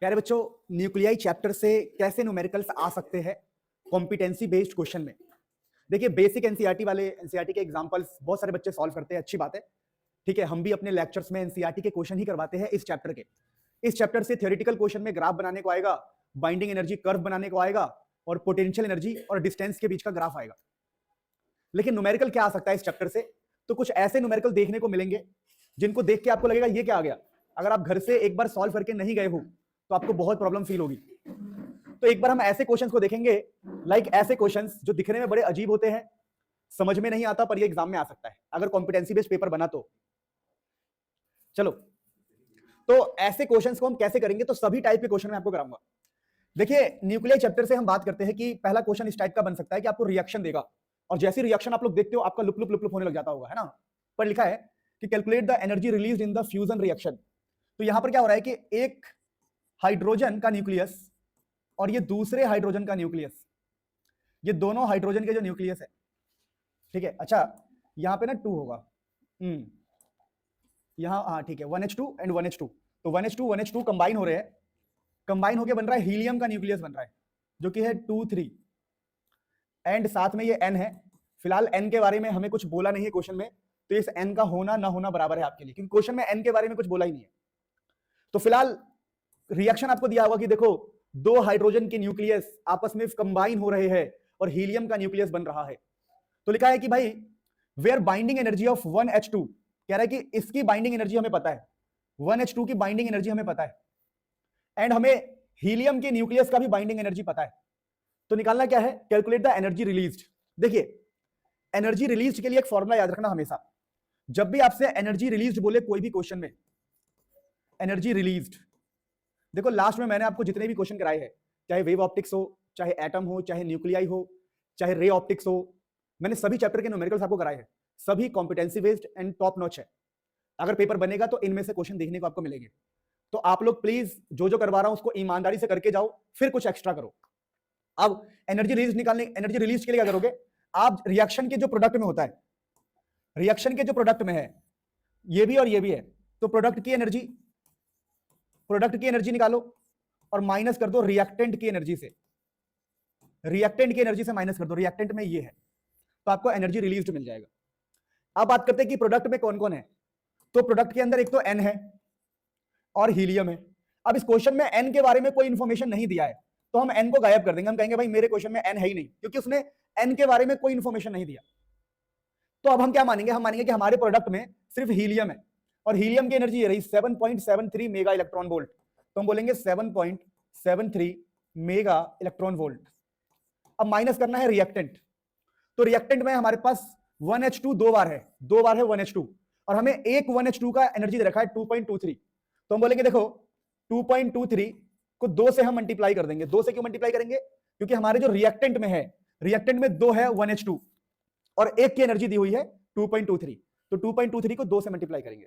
प्यारे बच्चों, nuclei chapter से कैसे न्यूमेरिकल्स आ सकते हैं कॉम्पिटेंसी बेस्ड क्वेश्चन में। देखिए, बेसिक एनसीईआरटी वाले एनसीईआरटी के एग्जांपल्स बहुत सारे बच्चे सॉल्व करते हैं, अच्छी बात है। ठीक है, हम भी अपने लेक्चर्स में एनसीईआरटी के क्वेश्चन ही करवाते हैं। इस चैप्टर के इस चैप्टर से थ्योरेटिकल क्वेश्चन में ग्राफ बनाने को आएगा, बाइंडिंग एनर्जी कर्व बनाने को आएगा और पोटेंशियल एनर्जी और डिस्टेंस के बीच का ग्राफ आएगा। लेकिन न्यूमेरिकल क्या आ सकता है इस चैप्टर से? तो कुछ ऐसे न्यूमेरिकल देखने को मिलेंगे जिनको देख के आपको लगेगा ये क्या आ गया। अगर आप घर से एक बार सॉल्व करके नहीं गए हो तो आपको बहुत प्रॉब्लम फील होगी। तो एक बार हम ऐसे क्वेश्चंस को देखेंगे, लाइक ऐसे क्वेश्चंस जो दिखने में बड़े अजीब होते हैं, समझ में नहीं आता, पर ये एग्जाम में आ सकता है अगर कॉम्पिटेंसी बेस्ड पेपर बना तो। चलो, तो ऐसे क्वेश्चंस को हम कैसे करेंगे? तो सभी टाइप के क्वेश्चन मैं आपको कराऊंगा। देखिए, न्यूक्लियर चैप्टर से हम बात करते हैं कि पहला क्वेश्चन इस टाइप का बन सकता है कि आपको रिएक्शन देगा, और जैसी रिएक्शन आप लोग देखते हो आपका लुप लुप लुप लुप होने लग जाता होगा, है ना। पर लिखा है कि calculate the energy released in the fusion reaction. तो यहां पर क्या हो रहा है कि एक हाइड्रोजन का न्यूक्लियस और ये दूसरे हाइड्रोजन का न्यूक्लियस, ये दोनों हाइड्रोजन के जो न्यूक्लियस है, ठीक है। अच्छा, यहां पे ना 2 होगा, यहां, हाँ ठीक है, 1H2 एंड 1H2। तो 1H2 कंबाइन हो रहे हैं, कंबाइन होके बन रहा है हीलियम का न्यूक्लियस बन रहा है, जो कि है 2 3 एंड साथ में ये N है। फिलहाल N के बारे में हमें कुछ बोला नहीं है क्वेश्चन में, तो इस N का होना ना होना बराबर है आपके लिए, क्योंकि क्वेश्चन में N के बारे में कुछ बोला ही नहीं है। तो फिलहाल रिएक्शन आपको दिया होगा कि देखो, दो हाइड्रोजन के न्यूक्लियस आपस में कंबाइन हो रहे हैं और हीलियम का न्यूक्लियस बन रहा है। तो लिखा है कि भाई where binding energy of 1H2, कह रहा है कि इसकी बाइंडिंग एनर्जी हमें पता है, 1H2 की बाइंडिंग एनर्जी हमें पता है, एंड हमें हीलियम के न्यूक्लियस का भी बाइंडिंग एनर्जी पता है। तो निकालना क्या है? Calculate the energy released. देखिए, एनर्जी रिलीज्ड के लिए एक फॉर्मूला याद रखना हमेशा, जब भी आपसे एनर्जी रिलीज्ड बोले कोई भी क्वेश्चन में, एनर्जी रिलीज्ड, देखो लास्ट में मैंने आपको जितने भी क्वेश्चन कराए हैं, चाहे वेव ऑप्टिक्स हो, चाहे एटम हो, चाहे न्यूक्लियाई हो, चाहे रे ऑप्टिक्स हो, मैंने सभी चैप्टर के न्यूमेरिकल्स आपको कराए हैं, सभी competency based and top notch है। अगर पेपर बनेगा तो इनमें से क्वेश्चन देखने को आपको मिलेंगे। तो आप लोग प्लीज जो जो करवा रहा हूं उसको ईमानदारी से करके जाओ, फिर कुछ एक्स्ट्रा करो। अब एनर्जी रिलीज निकालने, एनर्जी रिलीज के लिए क्या करोगे? आप रिएक्शन के जो प्रोडक्ट में होता है, रिएक्शन के जो प्रोडक्ट में है, ये भी और ये भी है, तो प्रोडक्ट की एनर्जी निकालो और माइनस कर दो रिएक्टेंट की एनर्जी से, रिएक्टेंट की एनर्जी से माइनस कर दो, रिएक्टेंट में ये है, तो आपको एनर्जी रिलीज्ड मिल जाएगा। अब बात करते हैं कि प्रोडक्ट में कौन कौन है। तो प्रोडक्ट के अंदर एक तो N है और हीलियम है। अब इस क्वेश्चन में N के बारे में कोई इंफॉर्मेशन नहीं दिया है, तो हम N को गायब कर देंगे। हम कहेंगे भाई मेरे क्वेश्चन में N है ही नहीं, क्योंकि उसने N के बारे में कोई इंफॉर्मेशन नहीं दिया। तो अब हम क्या मानेंगे? हम मानेंगे कि हमारे प्रोडक्ट में सिर्फ हीलियम है, और हीलियम की एनर्जी ये रही 7.73 मेगा इलेक्ट्रॉन वोल्ट। तो हम बोलेंगे 7.73 मेगा इलेक्ट्रॉन वोल्ट। अब माइनस करना है रिएक्टेंट, तो रिएक्टेंट में हमारे पास 1H2 दो बार है 1H2, और हमें एक 1H2 का एनर्जी दे रखा है 2.23। तो हम बोलेंगे देखो 2.23 को 2 से हम मल्टीप्लाई कर देंगे। 2 से क्यों मल्टीप्लाई करेंगे? क्योंकि हमारे जो रिएक्टेंट में है, रिएक्टेंट में 2 है 1H2 और एक की एनर्जी दी हुई है 2.23, तो 2.23 को 2 से मल्टीप्लाई करेंगे,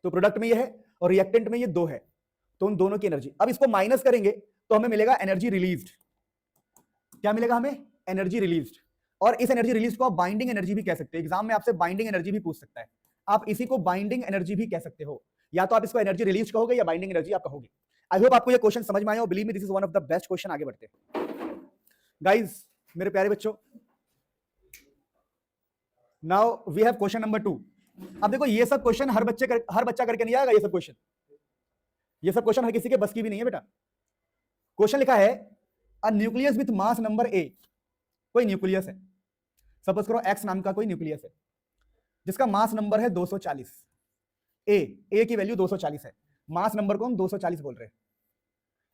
तो प्रोडक्ट में ये है और रिएक्टेंट में ये 2 है, तो उन दोनों की एनर्जी। अब इसको माइनस करेंगे तो हमें मिलेगा एनर्जी रिलीज्ड। क्या मिलेगा हमें? Energy released. और इस एनर्जी रिलीज को आप बाइंडिंग एनर्जी भी कह सकते हैं, एग्जाम में आपसे बाइंडिंग एनर्जी भी पूछ सकता है, आप इसी को बाइंडिंग एनर्जी भी कह सकते हो, या तो आप इसको एनर्जी रिलीज कहोगे या बाइंडिंग एनर्जी आप कहोगे। आई होप आपको ये क्वेश्चन समझ में आया हो। Believe me, this is one of the best question. आगे बढ़ते हैं गाइस, मेरे प्यारे बच्चों। Now we have question number 2। अब देखो, ये सब क्वेश्चन हर बच्चा करके नहीं आएगा। ये सब क्वेश्चन हर किसी के बस की भी नहीं है बेटा। क्वेश्चन लिखा है a nucleus with mass number A. कोई न्यूक्लियस है, सपोज करो एक्स नाम का कोई न्यूक्लियस है, जिसका मास नंबर है 240। ए की वैल्यू 240 है, मास नंबर को हम 240 बोल रहे हैं,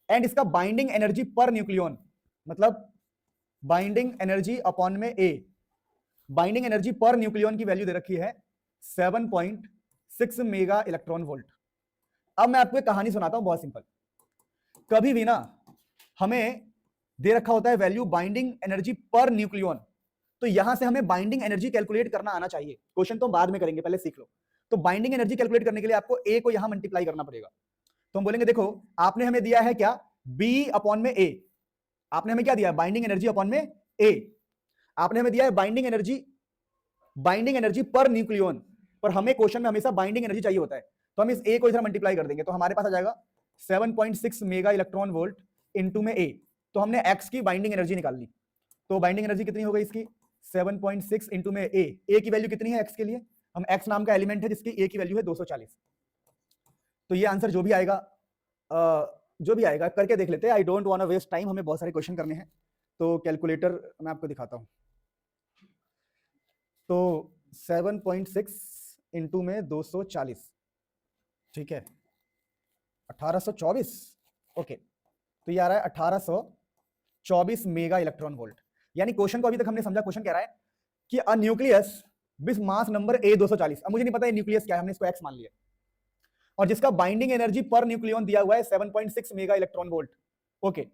एंड इसका बाइंडिंग एनर्जी पर न्यूक्लियन, मतलब बाइंडिंग एनर्जी अपॉन में ए, बाइंडिंग एनर्जी पर न्यूक्लियन की वैल्यू दे रखी है 7.6 मेगा इलेक्ट्रॉन वोल्ट। अब मैं आपको एक कहानी सुनाता हूं, बहुत सिंपल। कभी भी ना हमें दे रखा होता है value binding energy per nucleon, तो यहां से हमें बाइंडिंग एनर्जी कैलकुलेट करना आना चाहिए। क्वेश्चन तो बाद में करेंगे, पहले सीख लो। तो बाइंडिंग एनर्जी कैलकुलेट करने के लिए आपको ए को यहां मल्टीप्लाई करना पड़ेगा। तो हम बोलेंगे देखो, आपने हमें दिया है क्या? बी अपॉन में ए। आपने हमें क्या दिया? बाइंडिंग एनर्जी अपॉन में ए। आपने हमें दिया है बाइंडिंग एनर्जी पर न्यूक्लियन, पर हमें क्वेश्चन में हमेशा बाइंडिंग एनर्जी चाहिए होता है, तो हम इस ए को इधर मल्टीप्लाई कर देंगे, तो हमारे पास आ जाएगा 7.6 मेगा इलेक्ट्रॉन वोल्ट इनटू में A, तो हमने X की बाइंडिंग एनर्जी निकाल ली। तो बाइंडिंग एनर्जी कितनी हो गई इसकी 7.6 इनटू में A की वैल्यू कितनी है X के लिए, हम X नाम का एलिमेंट है जिसकी A की वैल्यू है 240। तो ये आंसर जो भी आएगा करके देख लेते हैं। I don't want to waste time, हमें बहुत सारे क्वेश्चन करने हैं। तो कैलकुलेटर मैं आपको दिखाता हूं। तो 7.6 इनटू में 240, ठीक है, 1824। ओके, तो ये आ रहा है 1824 मेगा इलेक्ट्रॉन वोल्ट। यानी क्वेश्चन को अभी तक हमने समझा। क्वेश्चन कह रहा है कि a nucleus with mass number A 240, अब मुझे नहीं पता ये न्यूक्लियस क्या है, हमने इसको X मान लिया, और जिसका बाइंडिंग एनर्जी पर न्यूक्लियन दिया हुआ है 7.6 mega electron volt. Okay,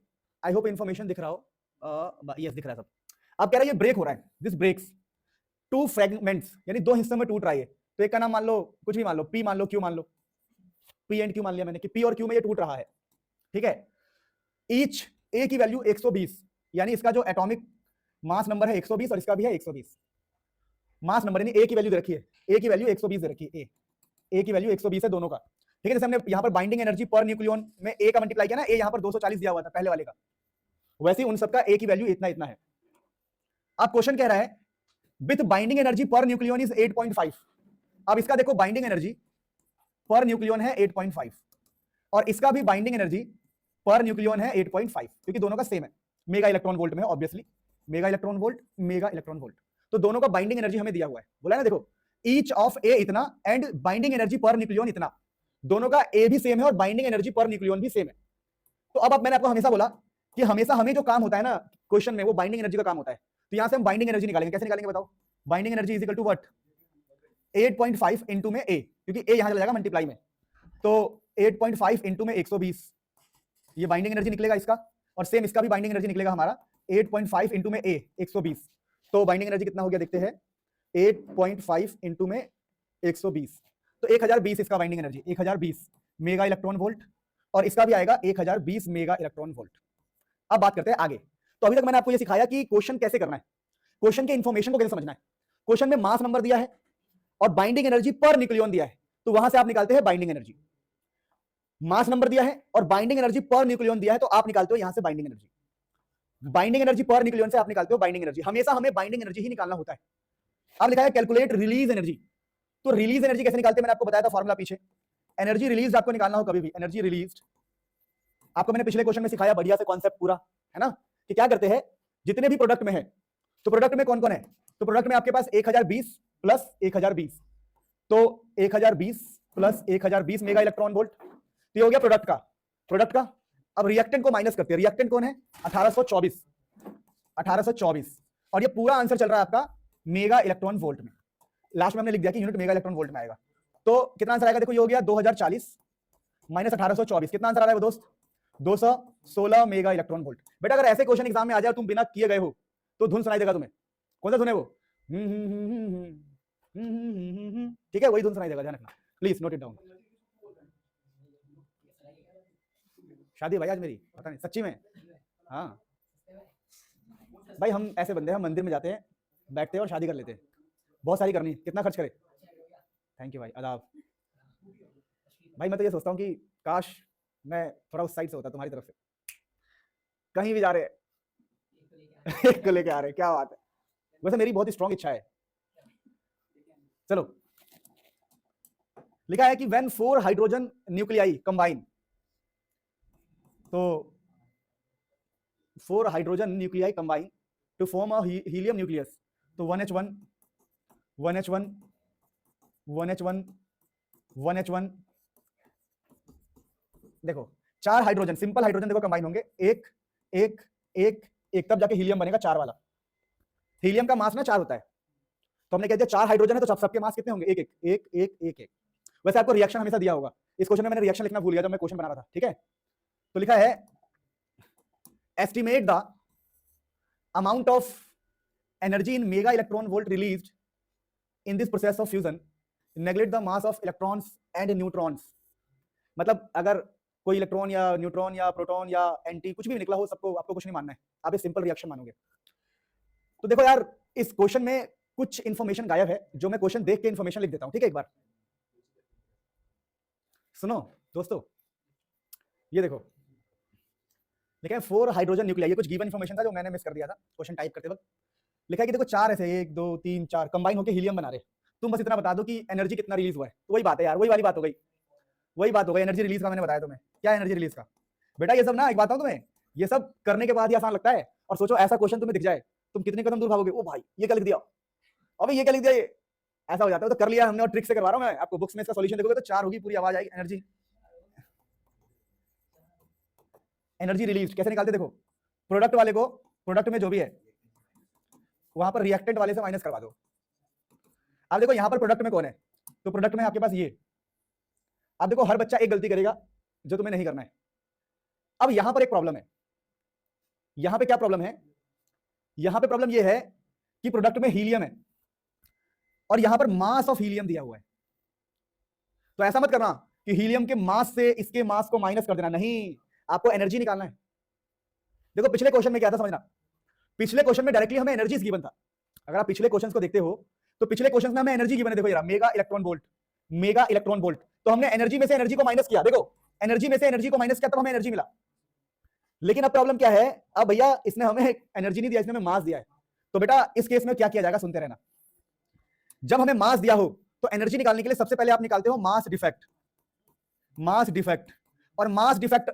I hope information दिख रहा हो। यस, दिख रहा है सब। अब कह रहा है ये ब्रेक हो रहा है, दिस ब्रेक्स टू फ्रेगमेंट्स, यानी दो हिस्सों में टूट रहा है। तो एक का नाम मान लो, कुछ भी मान लो, P मान लो, Q मान लो, P एंड Q मान लिया मैंने कि P और Q में ये टूट रहा है, ठीक है। ईच A की वैल्यू 120, यानी इसका जो एटॉमिक मास नंबर है 120 और इसका भी है 120 मास नंबर, यानी A की वैल्यू दे रखी है, A की वैल्यू 120 दे रखी है, A की वैल्यू 120 है दोनों का, ठीक है। जैसे हमने यहाँ पर बाइंडिंग एनर्जी पर न्यूक्लियन में A का मल्टीप्लाई किया ना, A यहाँ पर 240 दिया हुआ था पहले वाले का, वैसे ही उन सबका A की वैल्यू इतना इतना है। अब क्वेश्चन कह रहा है with binding energy per nucleon is 8.5। अब इसका देखो बाइंडिंग एनर्जी पर न्यूक्लियन है 8.5 और इसका भी बाइंडिंग एनर्जी पर न्यूक्लियन है 8.5, क्योंकि दोनों का सेम है, मेगा इलेक्ट्रॉन वोल्ट में है obviously, mega electron volt, mega electron volt. तो दोनों का बाइंडिंग एनर्जी हमें दिया हुआ है, बोला है ना, देखो ईच ऑफ A इतना and binding energy per nucleon इतना, दोनों का A भी सेम है और बाइंडिंग एनर्जी पर न्यूक्लियन भी सेम है। तो अब मैंने आपको हमेशा बोला कि हमेशा हमें जो काम होता है ना क्वेश्चन में, वो बाइंडिंग एनर्जी का काम होता है। तो यहां से हम बाइंडिंग एनर्जी निकालेंगे, कैसे निकालेंगे बताओ। Binding energy is equal to what, 8.5 into में A, क्योंकि A यहां चला जाएगा मल्टीप्लाई में, तो 8.5 इनटू में 120, ये बाइंडिंग एनर्जी निकलेगा इसका, और सेम इसका भी बाइंडिंग एनर्जी निकलेगा हमारा 8.5 इनटू में A 120। तो बाइंडिंग एनर्जी कितना हो गया देखते हैं, 8.5 इनटू में 120, तो 1020 इसका binding energy, 1020 mega electron volt, और इसका भी आएगा 1020 मेगा इलेक्ट्रॉन वोल्ट। अब बात करते हैं आगे। तो अभी तक मैंने आपको यह सिखाया कि क्वेश्चन कैसे करना है, क्वेश्चन के इंफॉर्मेशन को कैसे समझना है। क्वेश्चन में मास नंबर दिया है और बाइंडिंग एनर्जी पर न्यूक्लियन दिया है, तो वहां से आप निकालते हैं बाइंडिंग एनर्जी। मास नंबर दिया है और बाइंडिंग एनर्जी पर न्यूक्लियन दिया है, तो आप निकालते हो यहां से binding energy. Binding energy per nucleon से आप निकालते हो बाइंडिंग एनर्जी, हमेशा हमें बाइंडिंग एनर्जी ही निकालना होता है। अब लिखा है कैलकुलेट रिलीज एनर्जी, तो रिलीज एनर्जी कैसे निकालते हैं, मैंने आपको बताया था फॉर्मूला पीछे। एनर्जी रिलीज आपको निकालना हो कभी भी, एनर्जी रिलीज आपको मैंने पिछले क्वेश्चन में सिखाया बढ़िया से कॉन्सेप्ट पूरा, है ना, कि क्या करते हैं जितने भी प्रोडक्ट में है, तो प्रोडक्ट में कौन कौन है, तो प्रोडक्ट में आपके पास 1020 प्लस 1020, तो 1020 प्लस 1020 मेगा इलेक्ट्रॉन वोल्ट, तो ये हो गया प्रोडक्ट का। अब रिएक्टेंट को माइनस करते हैं, रिएक्टेंट कौन है 1824, और ये पूरा आंसर चल रहा है आपका मेगा इलेक्ट्रॉन वोल्ट में। लास्ट में हमने लिख दिया कि यूनिट मेगा इलेक्ट्रॉन वोल्ट में आएगा। तो कितना आंसर आएगा, देखो ये हो गया 2040 माइनस 1824, कितना आंसर आ रहा है वो दोस्त, 216 मेगा इलेक्ट्रॉन वोल्ट। बेटा अगर ऐसे क्वेश्चन एग्जाम में आ जाए तुम बिना किए गए हो तो धुन सुनाई देगा तुम्हें, कौन सा धुन है वो, ठीक है, वही धुन सुनाई देगा, ध्यान रखना, प्लीज नोट इट डाउन। शादी भाई आज मेरी, पता नहीं सच्ची में, हाँ भाई हम ऐसे बंदे हैं, हम मंदिर में जाते हैं, बैठते हैं और शादी कर लेते हैं, बहुत सारी करनी, कितना खर्च करे। थैंक यू भाई, आदाब भाई। मैं तो ये सोचता हूँ कि काश मैं थोड़ा उस साइड से होता, तुम्हारी तरफ से, कहीं भी जा रहे एक को लेके आ रहे, क्या बात है। वैसे मेरी बहुत ही स्ट्रॉन्ग इच्छा है। चलो, लिखा है कि व्हेन 4 हाइड्रोजन न्यूक्लियाई कंबाइन, तो 4 hydrogen nuclei combine to form a helium nucleus, तो 1H1 1H1 1H1 1H1, देखो 4 हाइड्रोजन, सिंपल हाइड्रोजन देखो कंबाइन होंगे, एक एक एक एक, तब जाके हीलियम बनेगा 4 वाला। हीलियम का मास ना 4 होता है, तो हमने कह दिया 4 हाइड्रोजन है तो सबके मास कितने होंगे, एक एक एक एक एक एक। वैसे आपको रिएक्शन हमेशा दिया होगा, इस क्वेश्चन में मैंने रिएक्शन लिखना भूल गया जब मैं क्वेश्चन बना रहा था, ठीक है। तो लिखा है estimate the amount of energy in mega electron volt released in this process of fusion, neglect the mass of electrons and neutrons. मतलब अगर कोई इलेक्ट्रॉन या न्यूट्रॉन या प्रोटॉन या एंटी कुछ भी निकला हो, सबको आपको कुछ नहीं मानना है, आप एक सिंपल रिएक्शन मानोगे। तो देखो यार इस क्वेश्चन में कुछ इंफॉर्मेशन गायब है, जो मैं क्वेश्चन देख के इंफॉर्मेशन लिख देता हूं, ठीक है। एक बार सुनो दोस्तों, ये देखो लिखा है 4 हाइड्रोजन न्यूक्लियाई, ये कुछ गिवन इन्फॉर्मेशन था जो मैंने मिस कर दिया था क्वेश्चन टाइप करते वक्त। लिखा है कि देखो 4 ऐसे 1 2 3 4 कंबाइन होकर हीलियम बना रहे, तुम बस इतना बता दो कि एनर्जी कितना रिलीज हुआ है। तो वही बात है यार, वही वाली बात हो गई, वही बात हो गई एनर्जी रिलीज का। मैंने बताया तुम्हें क्या एनर्जी रिलीज का। बेटा ये सब ना, एक बात बताऊं तुम्हें, ये सब करने के बाद ही आसान लगता है। और सोचो ऐसा क्वेश्चन तुम्हें दिख जाए, तुम कितने कदम दूर भागोगे, ओ भाई ये क्या लिख दिया, अबे ये क्या लिख दिया, ये ऐसा हो जाता है। तो कर लिया हमने और ट्रिक से करवा रहा हूं मैं आपको। बुक्स में इसका सॉल्यूशन देखोगे तो 4 होगी, पूरी आवाज आएगी एनर्जी। एनर्जी रिलीज कैसे निकालते देखो, प्रोडक्ट वाले को, प्रोडक्ट में जो भी है वहां पर रिएक्टेंट वाले से माइनस करवा दो। अब देखो यहां पर प्रोडक्ट में कौन है, तो प्रोडक्ट में आपके पास ये। अब देखो हर बच्चा एक गलती करेगा जो तुम्हें नहीं करना है। अब यहां पर एक प्रॉब्लम है, यहां पे क्या प्रॉब्लम है, यहां पे प्रॉब्लम ये है कि प्रोडक्ट में हीलियम है और यहां पर मास ऑफ हीलियम दिया हुआ है। तो ऐसा मत करना कि हीलियम के मास से इसके मास को माइनस कर देना, नहीं, आपको एनर्जी निकालना है। देखो पिछले क्वेश्चन में क्या था समझना, पिछले क्वेश्चन में डायरेक्टली हमें एनर्जी गिवन था। अगर आप पिछले क्वेश्चंस को देखते हो तो पिछले क्वेश्चन में हमें एनर्जी गिवन है, देखो यार mega electron volt, mega electron volt. तो हमने एनर्जी में से एनर्जी को माइनस किया, देखो एनर्जी में से एनर्जी को माइनस किया तब हमें एनर्जी मिला। लेकिन अब प्रॉब्लम क्या है, अब भैया इसने हमें एनर्जी नहीं दिया, इसने हमें मास दिया है। तो बेटा इस केस में क्या किया जाएगा, सुनते रहना। जब हमें मास दिया हो तो एनर्जी निकालने के लिए सबसे पहले आप निकालते हो मास डिफेक्ट, मास डिफेक्ट। और मास डिफेक्ट,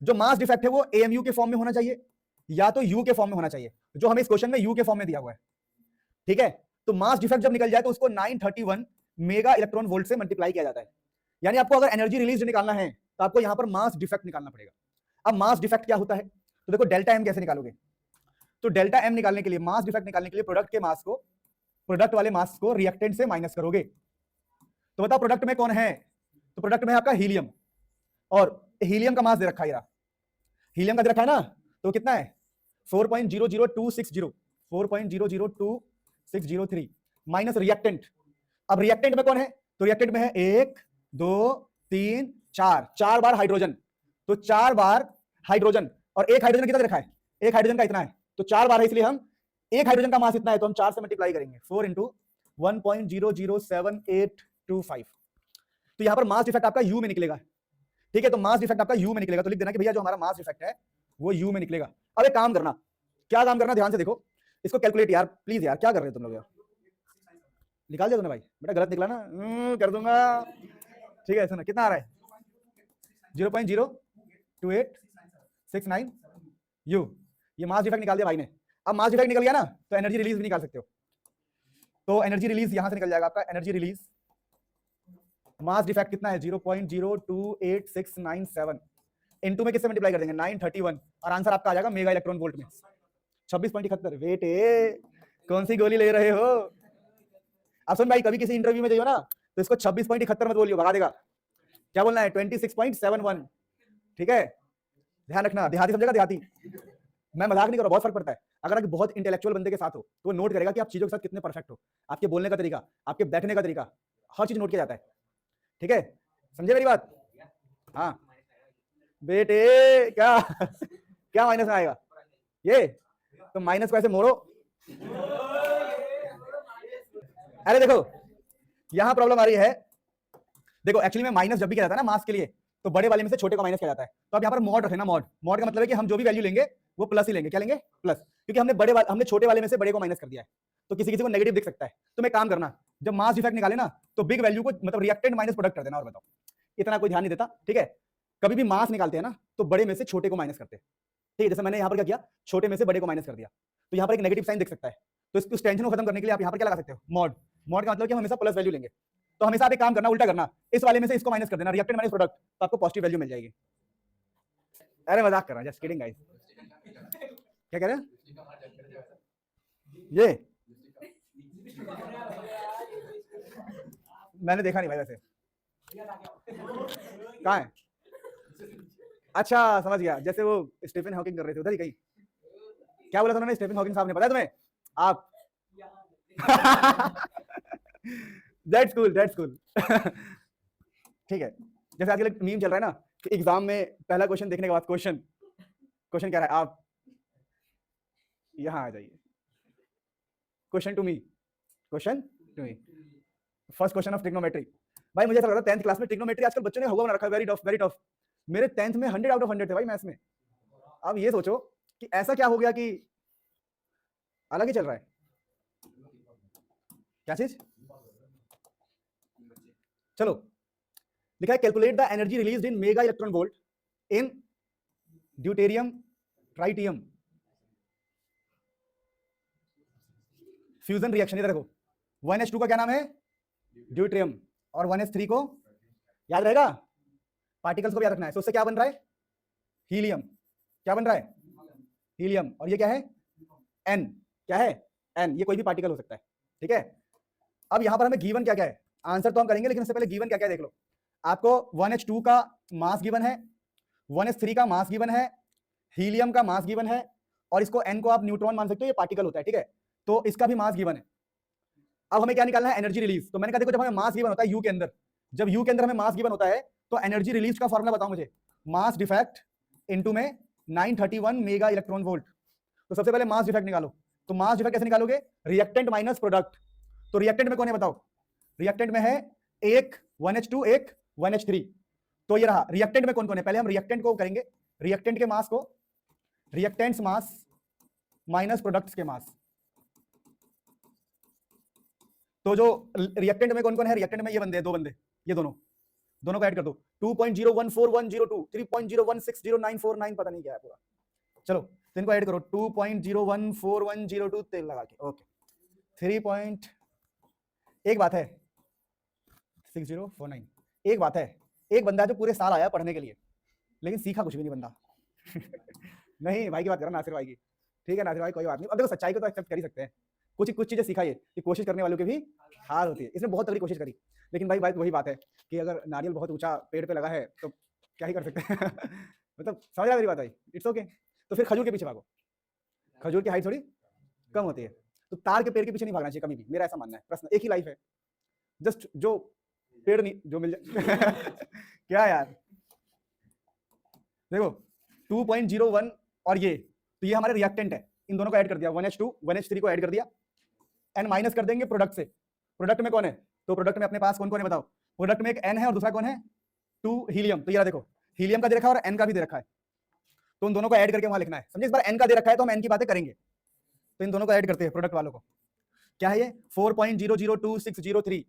जो मास डिफेक्ट है वो एएमयू के फॉर्म में होना चाहिए या तो यू के फॉर्म में होना चाहिए, जो हमें इस क्वेश्चन में यू के फॉर्म में दिया हुआ है। ठीक है, तो मास डिफेक्ट जब निकल जाए तो उसको 931 मेगा इलेक्ट्रॉन वोल्ट से मल्टीप्लाई किया जाता है। यानी आपको अगर एनर्जी रिलीज निकालना है तो आपको यहां पर मास डिफेक्ट निकालना पड़ेगा। अब मास डिफेक्ट क्या होता है, तो देखो डेल्टा एम कैसे निकालोगे, तो डेल्टा एम निकालने के लिए, मास डिफेक्ट निकालने के लिए प्रोडक्ट के मास को, प्रोडक्ट वाले मास को रिएक्टेंट से माइनस करोगे। तो बताओ प्रोडक्ट में कौन है, तो प्रोडक्ट में आपका हीलियम, और हीलियम का मास दे रखा है, हीलियम का दे रखा है ना, तो कितना है 4.000260, 4.002603 माइनस रिएक्टेंट। अब रिएक्टेंट में कौन है, तो रिएक्टेंट में है 1 2 3 4, 4 बार हाइड्रोजन, तो 4 बार हाइड्रोजन। और एक हाइड्रोजन कितना दे रखा है, एक हाइड्रोजन का इतना है, तो 4 बार है, इसलिए हम एक हाइड्रोजन का मास इतना है तो हम 4 से मल्टीप्लाई करेंगे, 4 इंटू 1.00785। तो यहां पर मास डिफेक्ट आपका यू में निकलेगा। ठीक है, तो मास डिफेक्ट आपका यू में निकलेगा, तो लिख देना कि भैया जो हमारा मास डिफेक्ट है वो यू में निकलेगा। अब एक काम करना, क्या काम करना, ध्यान से देखो इसको, कैलकुलेट यार प्लीज, यार क्या कर रहे हो तुम लोग यार, निकाल दिया तुमने भाई, बेटा गलत निकला ना, कर दूंगा। ठीक है, सुनो कितना आ रहा है, 0.02869 यू, ये मास डिफेक्ट निकाल दिया भाई ने। अब मास डिफेक्ट निकल गया ना, तो एनर्जी रिलीज भी निकाल सकते हो। तो एनर्जी रिलीज यहां से निकल जाएगा आपका, एनर्जी रिलीज मास डिफेक्ट कितना है 0.028697, इनटू में किससे मल्टीप्लाई कर देंगे 931, और आंसर आपका आ जाएगा मेगा इलेक्ट्रॉन वोल्ट में 26.71। बेटे कौन सी गोली ले रहे हो। अब सुन भाई, कभी किसी इंटरव्यू में जाइयो ना तो इसको 26.71 मत बोलियो, भगा देगा। क्या बोलना है 26.71। ठीक है, ध्यान रखना, देहाती समझेगा, देहाती। मैं मजाक नहीं कर रहा, बहुत फर्क पड़ता है। अगर आप बहुत इंटेलेक्चुअल बंदे के साथ हो तो वो नोट करेगा कि आप चीजों के साथ कितने परफेक्ट हो, आपके बोलने का तरीका, आपके बैठने का तरीका, हर चीज नोट किया जाता है। ठीक है, समझे मेरी बात। हाँ बेटे, क्या क्या माइनस में आएगा ये, तो माइनस को ऐसे मोड़ो। अरे देखो यहां प्रॉब्लम आ रही है, देखो एक्चुअली में माइनस जब भी किया जाता है ना मास के लिए, तो बड़े वाले में से छोटे को माइनस किया जाता है। तो अब यहाँ पर मॉड रखे ना, मॉड, मॉड का मतलब है कि हम जो भी वैल्यू लेंगे वो प्लस ही लेंगे। क्या लेंगे, प्लस, क्योंकि हमने छोटे वाले में से बड़े को माइनस कर दिया है, तो किसी किसी को नेगेटिव दिख सकता है। तो मैं काम करना, जब मास डिफेक्ट निकाले ना तो बिग वैल्यू को मतलब रिएक्टेंट माइनस प्रोडक्ट कर देना, और बताओ इतना कोई ध्यान नहीं देता। ठीक है, कभी भी मास निकालते हैं ना तो बड़े में से छोटे को माइनस करते हैं। ठीक है, जैसे मैंने यहाँ पर क्या किया, छोटे में से बड़े को माइनस कर दिया, तो यहाँ पर एक नेगेटिव साइन दिख सकता है। तो इस टेंशन को खत्म करने के लिए आप यहाँ पर क्या लगा सकते हो, मॉड। मॉड का मतलब कि हम हमेशा प्लस वैल्यू लेंगे, तो हमेशा आप एक काम करना, उल्टा करना, इस वाले में से इसको माइनस कर देना, रिएक्टेंट माइनस प्रोडक्ट, तो आपको पॉजिटिव वैल्यू मिल जाएगी। अरे मजाक कर रहा हूं, जस्ट किडिंग गाइस। क्या कह रहे हैं ये, मैंने देखा नहीं भाई वैसे, कहाँ है। अच्छा समझ गया, जैसे वो स्टीफन हॉकिंग कर रहे थे उधर ही कहीं। क्या बोला था उन्होंने, स्टीफन हॉकिंग साहब ने, पता है तुम्हें आप। That's cool, that's cool. ठीक है, जैसे आजकल एक मीम चल रहा है ना कि एग्जाम में पहला क्वेश्चन देखने के बाद क्वेश्चन कह रहा है आप यहां आ जाइए, question to me, first question of trigonometry. भाई मुझे ऐसा लग रहा है 10th क्लास में ट्रिग्नोमेट्री आजकल बच्चों ने होगा बना रखा है, वेरी टफ, वेरी टफ। मेरे 10th में 100 आउट ऑफ 100 थे भाई मैथ्स में। अब ये सोचो कि ऐसा क्या हो गया कि अलग ही चल रहा है। क्या चीज? चलो लिखा है calculate the energy released in mega electron volt in deuterium tritium fusion reaction. इधर देखो 1H2 का क्या नाम है? ड्यूटेरियम। और 1H3 को याद रहेगा, पार्टिकल्स को भी याद रखना है। तो उससे क्या बन रहा है? हीलियम। क्या बन रहा है? हीलियम। और ये क्या है? एन। क्या है? एन। ये कोई भी पार्टिकल हो सकता है, ठीक है। अब यहां पर हमें गिवन क्या क्या है, आंसर तो हम करेंगे, लेकिन उससे पहले गिवन क्या क्या देख लो। आपको 1H2 का मास गिवन है, 1H3 का मास गिवन है, हीलियम का मास गिवन है, और इसको एन को आप न्यूट्रॉन मान सकते हो, ये पार्टिकल होता है, ठीक है। तो इसका भी मास गिवन है। अब हमें क्या निकालना है? Energy release. तो मैंने कहा देखो जब हमें मास गिवन होता है यू के अंदर, जब यू के अंदर हमें मास गिवन होता है तो एनर्जी रिलीज का फॉर्मूला बताओ मुझे। मास डिफेक्ट इनटू में 931 मेगा इलेक्ट्रॉन वोल्ट। तो सबसे पहले मास डिफेक्ट निकालो। तो मास डिफेक्ट कैसे निकालोगे? Reactant minus product. तो रिएक्टेंट में कौन है बताओ? रिएक्टेंट में है एक 1H2 एक 1H3। तो ये रहा रिएक्टेंट में कौन कौन है। पहले हम रिएक्टेंट को करेंगे, रिएक्टेंट के मास को, रिएक्टेंट्स मास माइनस प्रोडक्ट्स के मास। तो जो रिएक्टेंट में कौन कौन है? रिएक्टेंट में ये बंदे, दो बंदे, ये दोनों को ऐड कर दो। 2.014102 3.016094 पता नहीं क्या है पूरा। चलो तो इनको ऐड करो। 2.014102 तेल लगा के, ओके। 3. एक बात है 6049। एक बात है, एक बंदा जो पूरे साल आया पढ़ने के लिए, लेकिन सीखा कुछ भी नहीं बंदा। नहीं भाई की बात कर रहा, नासिर भाई की, ठीक है। नासिर भाई कोई बात नहीं। अब देखो सच्चाई को तो एक्सेप्ट कर ही सकते हैं। कुछ चीजें सीखा ये कि कोशिश करने वालों की भी हार होती है। इसने बहुत तगड़ी कोशिश करी, लेकिन भाई वही बात है कि अगर नारियल बहुत ऊंचा पेड़ पे लगा है तो क्या ही कर सकते हैं। मतलब समझ रहा मेरी बात भाई? It's okay. तो फिर खजूर के पीछे भागो, खजूर की हाइट थोड़ी कम होती है। तो तार के पेड़ के पीछे नहीं भागना चाहिए कभी भी, मेरा ऐसा मानना है। प्रश्न एक ही लाइफ है, जस्ट जो पेड़ नहीं जो मिल जाए। क्या यार देखो 2.01 और ये, तो ये हमारे रिएक्टेंट है, इन दोनों को ऐड कर दिया। 1H2 1H3 को ऐड कर दिया, एन माइनस कर देंगे प्रोडक्ट से। प्रोडक्ट में कौन है? तो प्रोडक्ट में अपने पास कौन कौन है बताओ? प्रोडक्ट में एक एन है और दूसरा कौन है? 2 हीलियम। तो ये देखो हीलियम का दे रखा है और एन का भी दे रखा है, तो उन दोनों को ऐड करके वहां लिखना है। समझे? इस बार एन का दे रखा है तो हम एन की बातें करेंगे, तो इन दोनों को ऐड करते हैं प्रोडक्ट वालों को। क्या है ये? 4.002603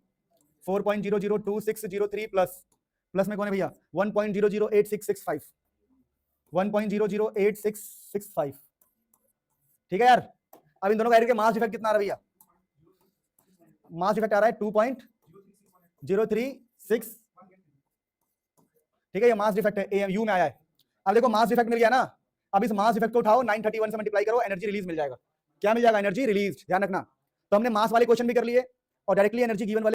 4.002603 प्लस में कौन है भैया? 1.008665 1.008665। ठीक है यार। अब इन दोनों का ऐड करके मास डिफेक्ट कितना आ रहा है भैया? मास डिफेक्ट आ रहा है 2.036। ठीक है, ये मास डिफेक्ट है, यू में आया है। अब देखो मास डिफेक्ट मिल गया ना, अब इस मास डिफेक्ट को उठाओ 931 से मल्टीप्लाई करो, एनर्जी रिलीज मिल जाएगा। क्या मिल जाएगा? Energy release. ध्यान रखना, तो हमने मास वाले क्वेश्चन भी कर लिए और डायरेक्टली एनर्जी गिवन वाले